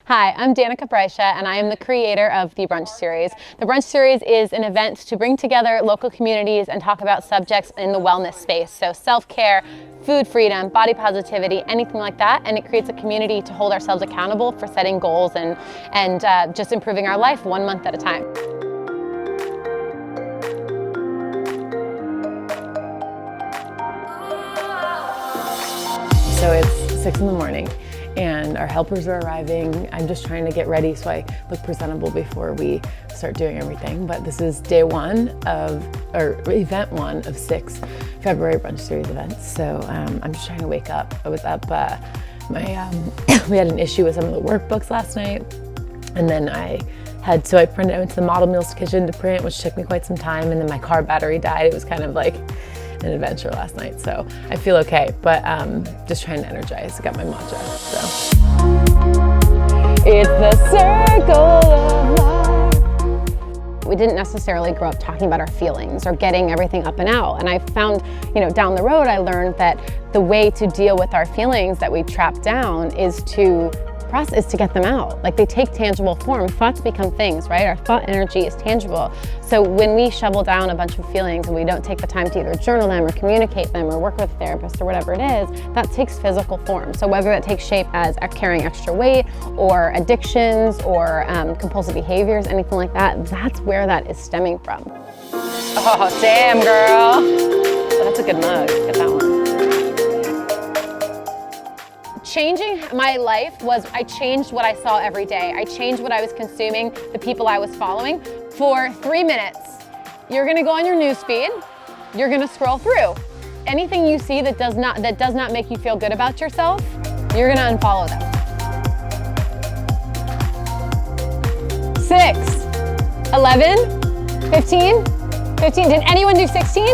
Hi, I'm Danika Brysha, and I am the creator of the Brunch Series. The Brunch Series is an event to bring together local communities and talk about subjects in the wellness space. So self-care, food freedom, body positivity, anything like that. And it creates a community to hold ourselves accountable for setting goals and just improving our life 1 month at a time. So it's 6 in the morning. And our helpers are arriving. I'm just trying to get ready so I look presentable before we start doing everything. But this is day one of, or event one of 6 February Brunch Series events. So I'm just trying to wake up. I was up, we had an issue with some of the workbooks last night. And then I printed out into the model meals kitchen to print, which took me quite some time. And then my car battery died. It was kind of like an adventure last night, so I feel okay, but just trying to energize. I got my matcha, so. It's the circle of life. We didn't necessarily grow up talking about our feelings or getting everything up and out, and I found, down the road, I learned that the way to deal with our feelings that we trap down is to get them out. Like, they take tangible form. Thoughts become things, right? Our thought energy is tangible. So when we shovel down a bunch of feelings and we don't take the time to either journal them or communicate them or work with a therapist or whatever it is, that takes physical form. So whether that takes shape as carrying extra weight or addictions or compulsive behaviors, anything like that, that's where that is stemming from. Oh, damn, girl. Oh, that's a good mug. Get that one. Changing my life was, I changed what I saw every day. I changed what I was consuming, the people I was following. For 3 minutes, you're gonna go on your newsfeed, you're gonna scroll through. Anything you see that does not make you feel good about yourself, you're gonna unfollow them. 6, 11, 15, 15. Did anyone do 16?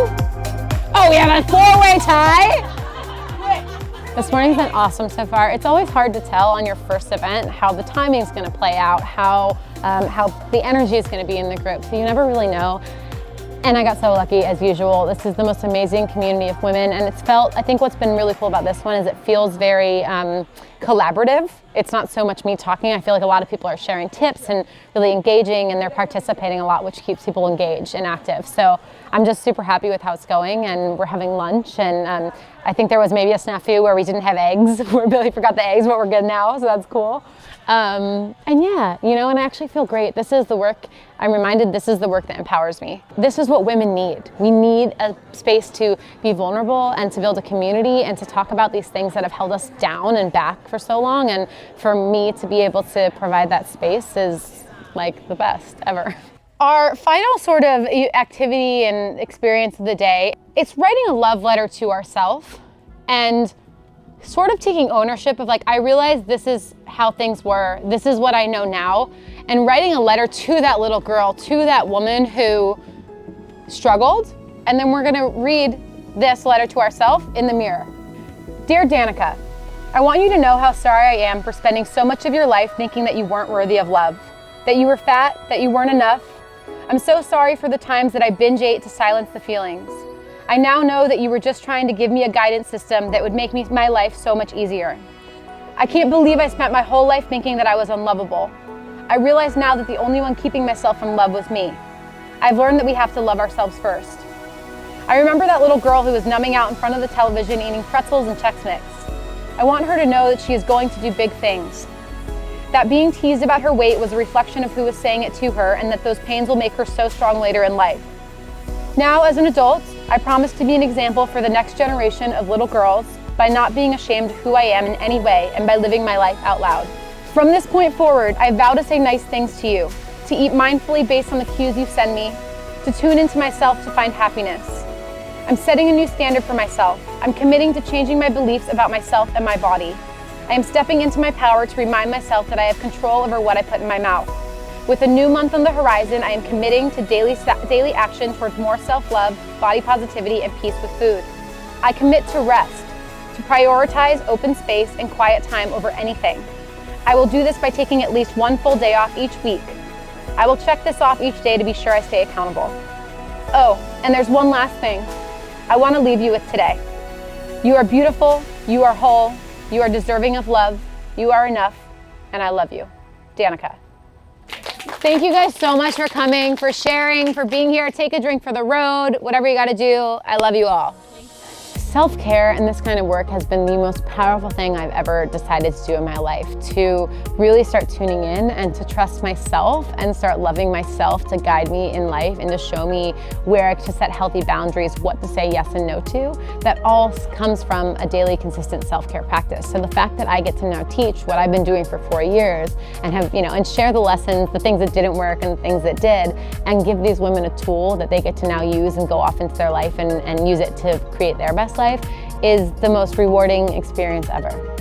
Oh, we have a 4-way tie. This morning's been awesome so far. It's always hard to tell on your first event how the timing's gonna play out, how the energy is gonna be in the group, so you never really know. And I got so lucky, as usual. This is the most amazing community of women, and I think what's been really cool about this one is it feels very collaborative. It's not so much me talking. I feel like a lot of people are sharing tips and really engaging, and they're participating a lot, which keeps people engaged and active. So I'm just super happy with how it's going, and we're having lunch, and I think there was maybe a snafu where we didn't have eggs, where Billy forgot the eggs, but we're good now, so that's cool. And yeah, and I actually feel great. This is the work, I'm reminded this is the work that empowers me. This is what women need. We need a space to be vulnerable and to build a community and to talk about these things that have held us down and back for so long. And for me to be able to provide that space is like the best ever. Our final sort of activity and experience of the day, it's writing a love letter to ourselves and sort of taking ownership of, like, I realize this is how things were, this is what I know now, and writing a letter to that little girl, to that woman who struggled, and then we're gonna read this letter to ourselves in the mirror. Dear Danika, I want you to know how sorry I am for spending so much of your life thinking that you weren't worthy of love, that you were fat, that you weren't enough. I'm so sorry for the times that I binge ate to silence the feelings. I now know that you were just trying to give me a guidance system that would make my life so much easier. I can't believe I spent my whole life thinking that I was unlovable. I realize now that the only one keeping myself from love was me. I've learned that we have to love ourselves first. I remember that little girl who was numbing out in front of the television eating pretzels and Chex Mix. I want her to know that she is going to do big things. That being teased about her weight was a reflection of who was saying it to her, and that those pains will make her so strong later in life. Now, as an adult, I promise to be an example for the next generation of little girls by not being ashamed of who I am in any way and by living my life out loud. From this point forward, I vow to say nice things to you, to eat mindfully based on the cues you send me, to tune into myself to find happiness. I'm setting a new standard for myself. I'm committing to changing my beliefs about myself and my body. I am stepping into my power to remind myself that I have control over what I put in my mouth. With a new month on the horizon, I am committing to daily action towards more self-love, body positivity, and peace with food. I commit to rest, to prioritize open space and quiet time over anything. I will do this by taking at least one full day off each week. I will check this off each day to be sure I stay accountable. Oh, and there's one last thing I want to leave you with today. You are beautiful, you are whole, you are deserving of love, you are enough, and I love you. Danika. Thank you guys so much for coming, for sharing, for being here. Take a drink for the road, whatever you gotta do. I love you all. Self-care and this kind of work has been the most powerful thing I've ever decided to do in my life, to really start tuning in and to trust myself and start loving myself to guide me in life and to show me where to set healthy boundaries, what to say yes and no to. That all comes from a daily consistent self-care practice. So the fact that I get to now teach what I've been doing for 4 years and have, and share the lessons, the things that didn't work and the things that did, and give these women a tool that they get to now use and go off into their life and use it to create their best life is the most rewarding experience ever.